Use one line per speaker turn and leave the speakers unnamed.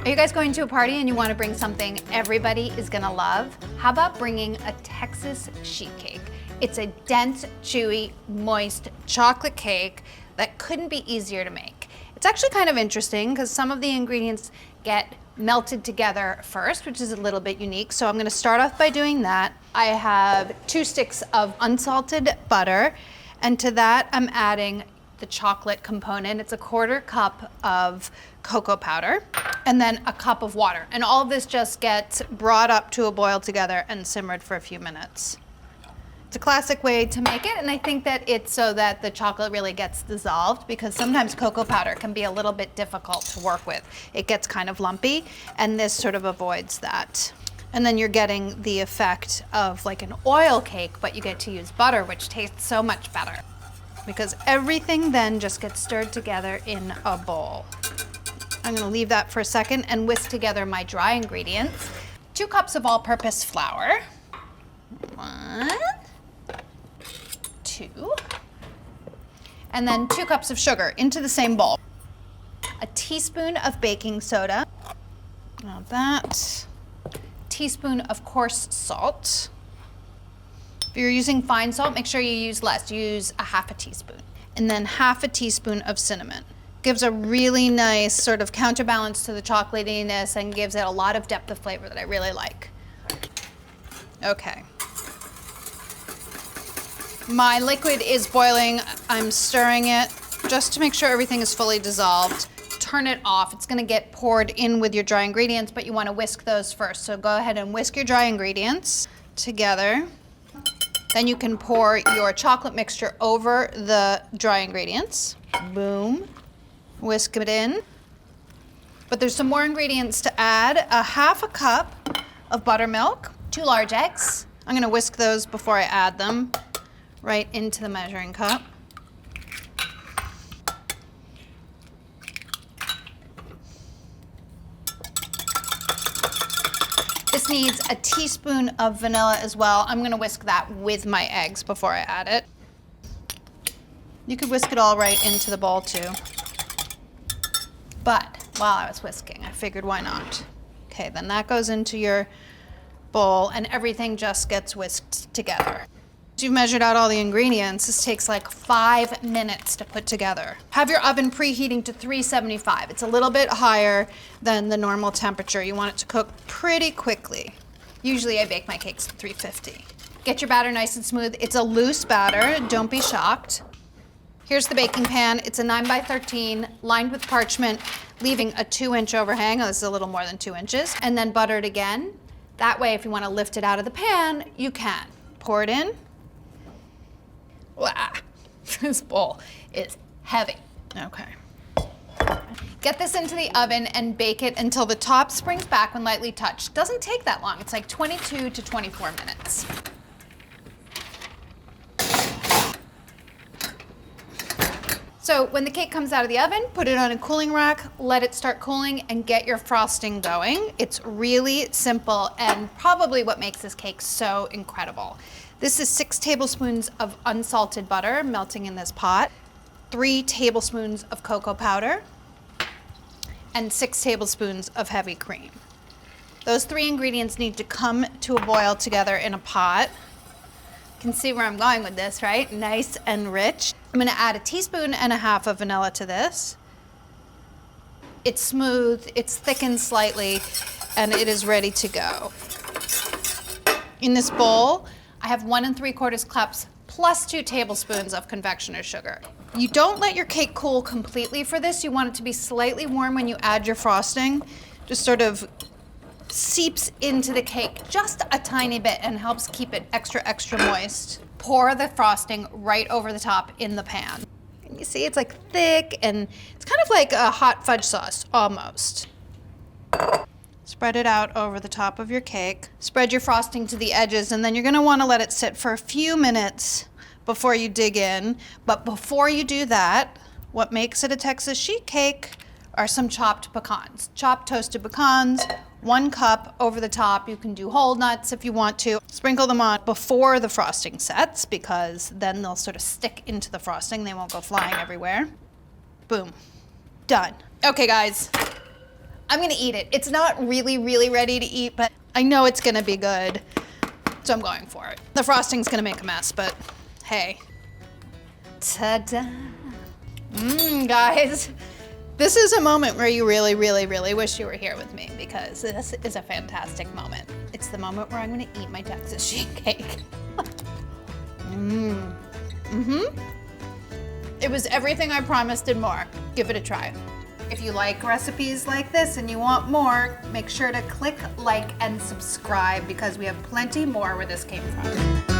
Are you guys going to a party and you want to bring something everybody is gonna love? How about bringing a Texas sheet cake? It's a dense, chewy, moist chocolate cake that couldn't be easier to make. It's actually kind of interesting because some of the ingredients get melted together first, which is a little bit unique. So I'm gonna start off by doing that. I have 2 sticks of unsalted butter, and to that I'm adding the chocolate component. It's a 1/4 cup of cocoa powder, and then a cup of water. And all of this just gets brought up to a boil together and simmered for a few minutes. It's a classic way to make it, and I think that it's so that the chocolate really gets dissolved, because sometimes cocoa powder can be a little bit difficult to work with. It gets kind of lumpy, and this sort of avoids that. And then you're getting the effect of like an oil cake, but you get to use butter, which tastes so much better, because everything then just gets stirred together in a bowl. I'm gonna leave that for a second and whisk together my dry ingredients. 2 cups of all-purpose flour. 1, 2, and then 2 cups of sugar into the same bowl. A teaspoon of baking soda. Now that. Teaspoon of coarse salt. If you're using fine salt, make sure you use less. Use a 1/2 teaspoon. And then 1/2 teaspoon of cinnamon. Gives a really nice sort of counterbalance to the chocolatiness and gives it a lot of depth of flavor that I really like. Okay. My liquid is boiling. I'm stirring it just to make sure everything is fully dissolved. Turn it off. It's gonna get poured in with your dry ingredients, but you wanna whisk those first. So go ahead and whisk your dry ingredients together. Then you can pour your chocolate mixture over the dry ingredients. Boom. Whisk it in. But there's some more ingredients to add. A 1/2 cup of buttermilk, 2 large eggs. I'm gonna whisk those before I add them right into the measuring cup. This needs a teaspoon of vanilla as well. I'm gonna whisk that with my eggs before I add it. You could whisk it all right into the bowl too. But while I was whisking, I figured why not? Okay, then that goes into your bowl and everything just gets whisked together. You've measured out all the ingredients. This takes like 5 minutes to put together. Have your oven preheating to 375. It's a little bit higher than the normal temperature. You want it to cook pretty quickly. Usually I bake my cakes at 350. Get your batter nice and smooth. It's a loose batter, don't be shocked. Here's the baking pan. It's a 9 by 13, lined with parchment, leaving a 2-inch overhang. Oh, this is a little more than 2 inches. And then buttered again. That way, if you want to lift it out of the pan, you can. Pour it in. Wow, this bowl is heavy. Okay. Get this into the oven and bake it until the top springs back when lightly touched. Doesn't take that long. It's like 22 to 24 minutes. So when the cake comes out of the oven, put it on a cooling rack, let it start cooling, and get your frosting going. It's really simple and probably what makes this cake so incredible. This is 6 tablespoons of unsalted butter melting in this pot, 3 tablespoons of cocoa powder, and 6 tablespoons of heavy cream. Those 3 ingredients need to come to a boil together in a pot. You can see where I'm going with this, right? Nice and rich. I'm gonna add a teaspoon and a half of vanilla to this. It's smooth, it's thickened slightly, and it is ready to go. In this bowl, I have 1 3/4 cups plus 2 tablespoons of confectioner's sugar. You don't let your cake cool completely for this. You want it to be slightly warm when you add your frosting. Just sort of seeps into the cake just a tiny bit and helps keep it extra moist. Pour the frosting right over the top in the pan. And you see it's like thick and it's kind of like a hot fudge sauce almost. Spread it out over the top of your cake. Spread your frosting to the edges, and then you're gonna wanna let it sit for a few minutes before you dig in. But before you do that, what makes it a Texas sheet cake are some chopped pecans. Chopped toasted pecans, 1 cup over the top. You can do whole nuts if you want to. Sprinkle them on before the frosting sets, because then they'll sort of stick into the frosting. They won't go flying everywhere. Boom, done. Okay guys, I'm gonna eat it. It's not really, really ready to eat, but I know it's gonna be good. So I'm going for it. The frosting's gonna make a mess, but hey. Ta-da. Guys, this is a moment where you really, really, really wish you were here with me because this is a fantastic moment. It's the moment where I'm gonna eat my Texas sheet cake. It was everything I promised and more. Give it a try. If you like recipes like this and you want more, make sure to click like and subscribe because we have plenty more where this came from.